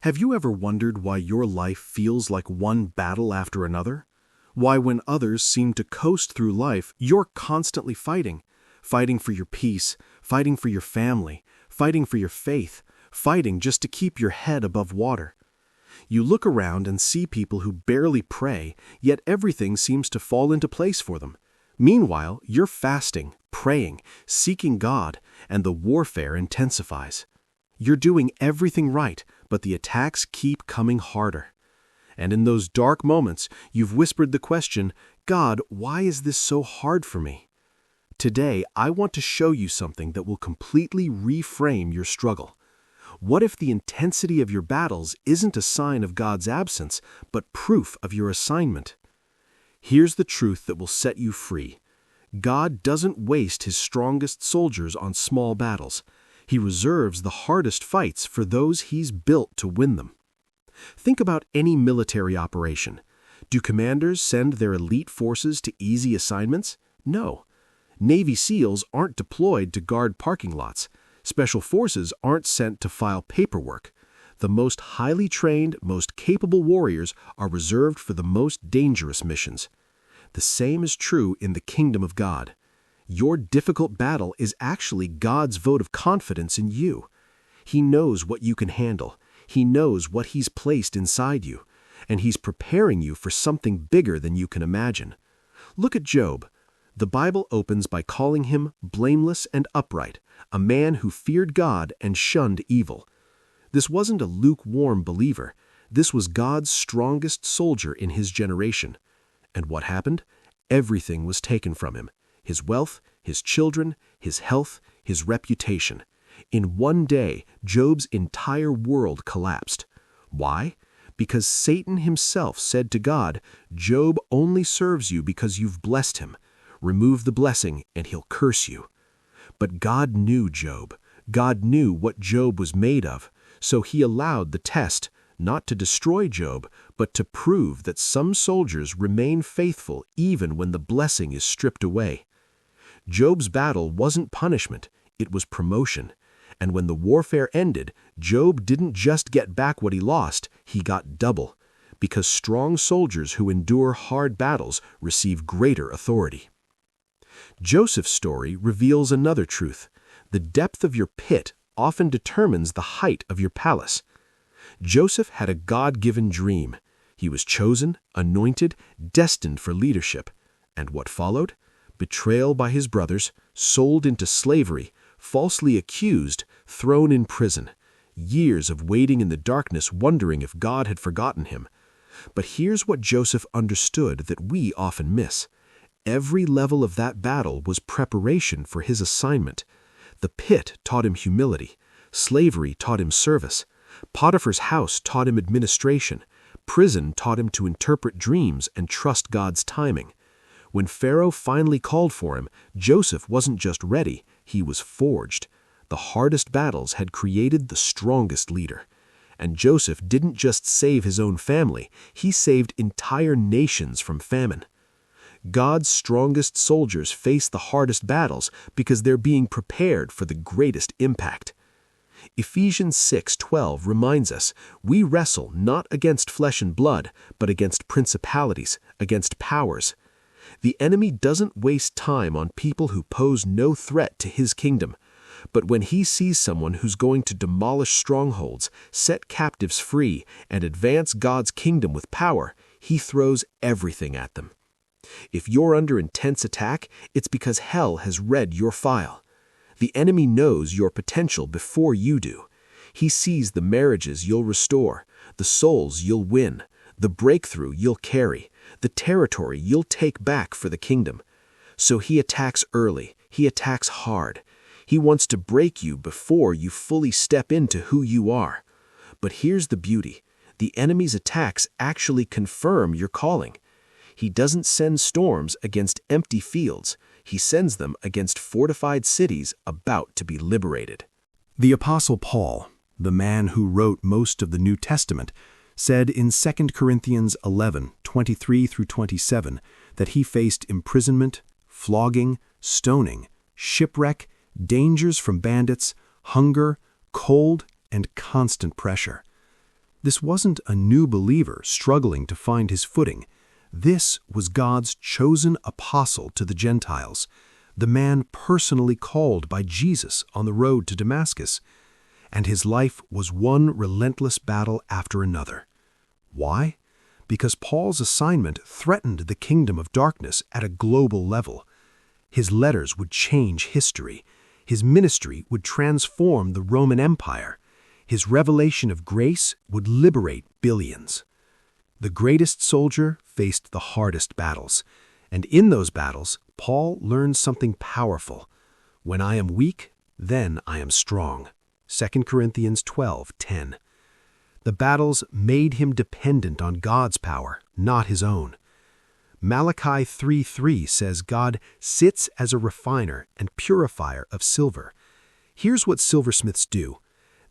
Have you ever wondered why your life feels like one battle after another? Why when others seem to coast through life, you're constantly fighting? Fighting for your peace, fighting for your family, fighting for your faith, fighting just to keep your head above water. You look around and see people who barely pray, yet everything seems to fall into place for them. Meanwhile, you're fasting, praying, seeking God, and the warfare intensifies. You're doing everything right, but the attacks keep coming harder. And in those dark moments, you've whispered the question, God, why is this so hard for me? Today, I want to show you something that will completely reframe your struggle. What if the intensity of your battles isn't a sign of God's absence, but proof of your assignment? Here's the truth that will set you free. God doesn't waste his strongest soldiers on small battles. He reserves the hardest fights for those he's built to win them. Think about any military operation. Do commanders send their elite forces to easy assignments? No. Navy SEALs aren't deployed to guard parking lots. Special forces aren't sent to file paperwork. The most highly trained, most capable warriors are reserved for the most dangerous missions. The same is true in the kingdom of God. Your difficult battle is actually God's vote of confidence in you. He knows what you can handle. He knows what he's placed inside you, and he's preparing you for something bigger than you can imagine. Look at Job. The Bible opens by calling him blameless and upright, a man who feared God and shunned evil. This wasn't a lukewarm believer. This was God's strongest soldier in his generation. And what happened? Everything was taken from him. His wealth, his children, his health, his reputation. In one day, Job's entire world collapsed. Why? Because Satan himself said to God, Job only serves you because you've blessed him. Remove the blessing and he'll curse you. But God knew Job. God knew what Job was made of. So he allowed the test, not to destroy Job, but to prove that some soldiers remain faithful even when the blessing is stripped away. Job's battle wasn't punishment, it was promotion. And when the warfare ended, Job didn't just get back what he lost, he got double. Because strong soldiers who endure hard battles receive greater authority. Joseph's story reveals another truth. The depth of your pit often determines the height of your palace. Joseph had a God-given dream. He was chosen, anointed, destined for leadership. And what followed? Betrayal by his brothers, sold into slavery, falsely accused, thrown in prison. Years of waiting in the darkness wondering if God had forgotten him. But here's what Joseph understood that we often miss. Every level of that battle was preparation for his assignment. The pit taught him humility. Slavery taught him service. Potiphar's house taught him administration. Prison taught him to interpret dreams and trust God's timing. When Pharaoh finally called for him, Joseph wasn't just ready, he was forged. The hardest battles had created the strongest leader. And Joseph didn't just save his own family, he saved entire nations from famine. God's strongest soldiers face the hardest battles because they're being prepared for the greatest impact. Ephesians 6:12 reminds us, we wrestle not against flesh and blood, but against principalities, against powers. The enemy doesn't waste time on people who pose no threat to his kingdom. But when he sees someone who's going to demolish strongholds, set captives free, and advance God's kingdom with power, he throws everything at them. If you're under intense attack, it's because hell has read your file. The enemy knows your potential before you do. He sees the marriages you'll restore, the souls you'll win, the breakthrough you'll carry, the territory you'll take back for the kingdom. So he attacks early, he attacks hard. He wants to break you before you fully step into who you are. But here's the beauty. The enemy's attacks actually confirm your calling. He doesn't send storms against empty fields. He sends them against fortified cities about to be liberated. The Apostle Paul, the man who wrote most of the New Testament, said in 2 Corinthians 11:23-27 that he faced imprisonment, flogging, stoning, shipwreck, dangers from bandits, hunger, cold, and constant pressure. This wasn't a new believer struggling to find his footing. This was God's chosen apostle to the Gentiles, the man personally called by Jesus on the road to Damascus. And his life was one relentless battle after another. Why? Because Paul's assignment threatened the kingdom of darkness at a global level. His letters would change history. His ministry would transform the Roman Empire. His revelation of grace would liberate billions. The greatest soldier faced the hardest battles, and in those battles, Paul learned something powerful. When I am weak, then I am strong. 2 Corinthians 12:10. The battles made him dependent on God's power, not his own. Malachi 3:3 says God sits as a refiner and purifier of silver. Here's what silversmiths do.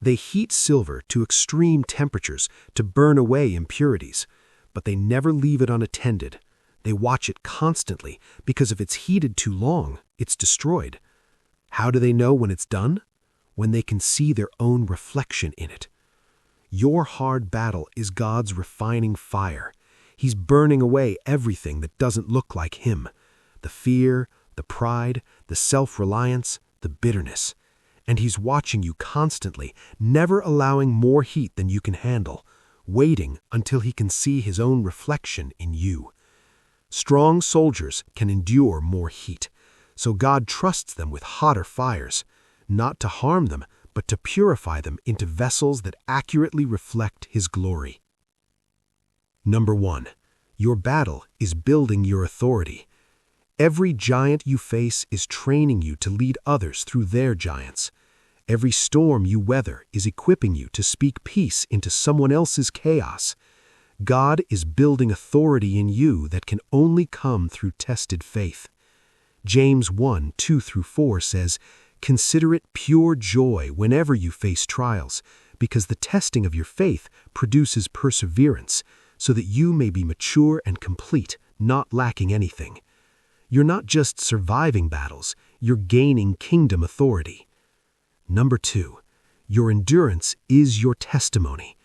They heat silver to extreme temperatures to burn away impurities, but they never leave it unattended. They watch it constantly because if it's heated too long, it's destroyed. How do they know when it's done? When they can see their own reflection in it. Your hard battle is God's refining fire. He's burning away everything that doesn't look like him. The fear, the pride, the self-reliance, the bitterness. And he's watching you constantly, never allowing more heat than you can handle, waiting until he can see his own reflection in you. Strong soldiers can endure more heat, so God trusts them with hotter fires, not to harm them, but to purify them into vessels that accurately reflect his glory. Number 1. Your battle is building your authority. Every giant you face is training you to lead others through their giants. Every storm you weather is equipping you to speak peace into someone else's chaos. God is building authority in you that can only come through tested faith. James 1:2-4 says, "Consider it pure joy whenever you face trials, because the testing of your faith produces perseverance, so that you may be mature and complete, not lacking anything." You're not just surviving battles, you're gaining kingdom authority. Number 2, your endurance is your testimony.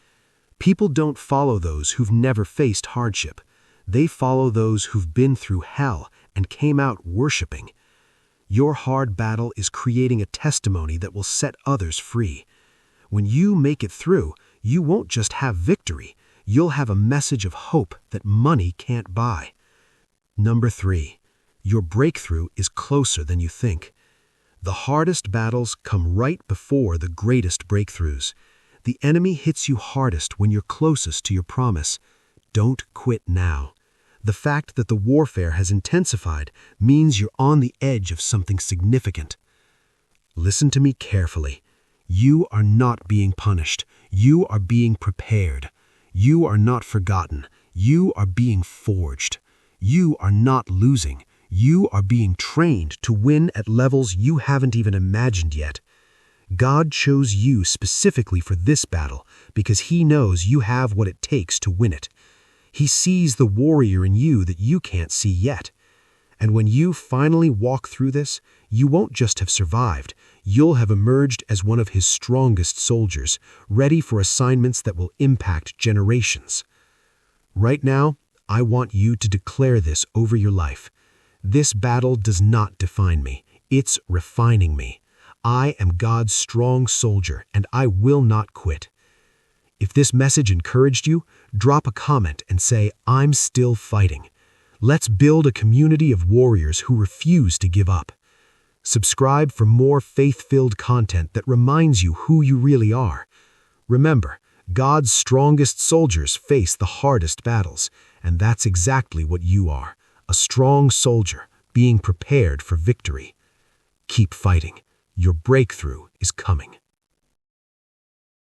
People don't follow those who've never faced hardship. They follow those who've been through hell and came out worshiping. Your hard battle is creating a testimony that will set others free. When you make it through, you won't just have victory, you'll have a message of hope that money can't buy. Number 3, your breakthrough is closer than you think. The hardest battles come right before the greatest breakthroughs. The enemy hits you hardest when you're closest to your promise. Don't quit now. The fact that the warfare has intensified means you're on the edge of something significant. Listen to me carefully. You are not being punished. You are being prepared. You are not forgotten. You are being forged. You are not losing. You are being trained to win at levels you haven't even imagined yet. God chose you specifically for this battle because he knows you have what it takes to win it. He sees the warrior in you that you can't see yet. And when you finally walk through this, you won't just have survived. You'll have emerged as one of his strongest soldiers, ready for assignments that will impact generations. Right now, I want you to declare this over your life. This battle does not define me. It's refining me. I am God's strong soldier, and I will not quit. If this message encouraged you, drop a comment and say, "I'm still fighting." Let's build a community of warriors who refuse to give up. Subscribe for more faith-filled content that reminds you who you really are. Remember, God's strongest soldiers face the hardest battles, and that's exactly what you are, a strong soldier being prepared for victory. Keep fighting. Your breakthrough is coming.